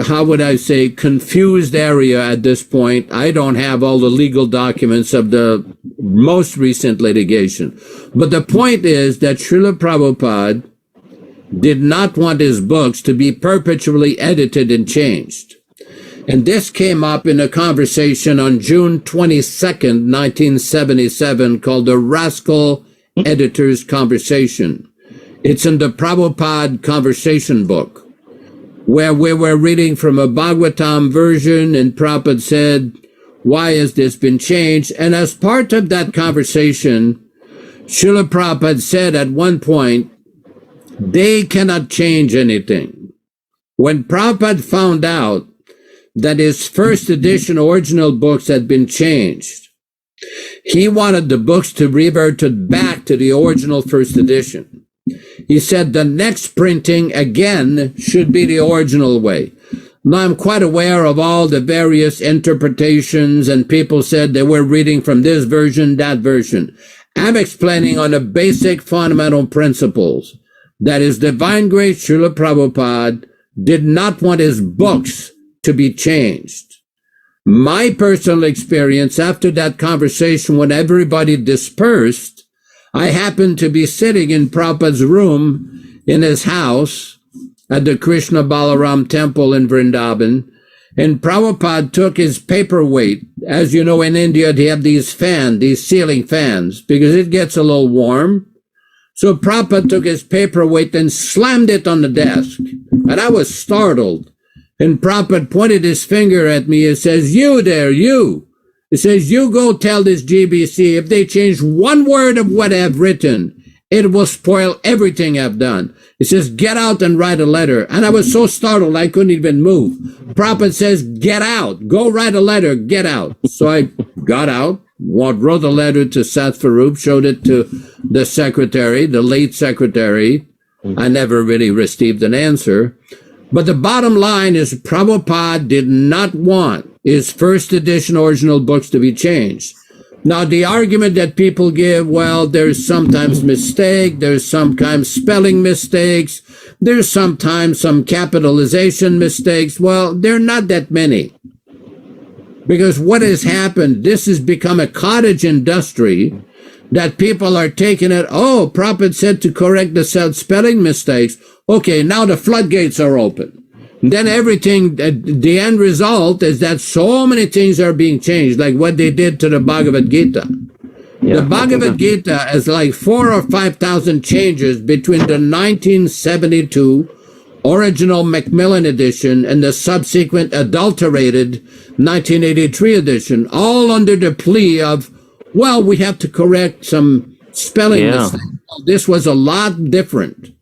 how would I say, confused area at this point. I don't have all the legal documents of the most recent litigation. But the point is that Srila Prabhupada did not want his books to be perpetually edited and changed. And this came up in a conversation on June 22nd, 1977, called the Rascal Editor's Conversation. It's in the Prabhupada Conversation book, where we were reading from a Bhagavatam version, and Prabhupada said, why has this been changed? And as part of that conversation, Srila Prabhupada said at one point, they cannot change anything. When Prabhupada found out that his first edition original books had been changed, he wanted the books to revert back to the original first edition. He said the next printing again should be the original way. Now, I'm quite aware of all the various interpretations, and people said they were reading from this version, that version. I'm explaining on the basic fundamental principles that His Divine Grace Srila Prabhupada did not want his books to be changed. My personal experience after that conversation, when everybody dispersed, I happened to be sitting in Prabhupada's room in his house at the Kṛṣṇa Balaram temple in Vrindavan, and Prabhupada took his paperweight. As you know, in India, they have these ceiling fans, because it gets a little warm. So Prabhupada took his paperweight and slammed it on the desk. And I was startled. And Prabhupada pointed his finger at me and says, you there, you. He says, you go tell this GBC, if they change one word of what I've written, it will spoil everything I've done. He says, get out and write a letter. And I was so startled, I couldn't even move. Prabhupada says, get out, go write a letter, get out. So I got out, wrote a letter to Sattvarup, showed it to the secretary, the late secretary. I never really received an answer. But the bottom line is Prabhupada did not want his first edition original books to be changed. Now, the argument that people give, well, there's sometimes mistake, there's sometimes spelling mistakes, there's sometimes some capitalization mistakes. Well, there are not that many. Because what has happened, this has become a cottage industry that people are taking it, oh, Prabhupada said to correct the spelling mistakes. Okay, now the floodgates are open. And then everything, the end result is that so many things are being changed, like what they did to the Bhagavad Gita. Yeah, the Bhagavad Gita has like 4,000 or 5,000 changes between the 1972 original Macmillan edition and the subsequent adulterated 1983 edition, all under the plea of, well, we have to correct some spelling mistakes. This was a lot different.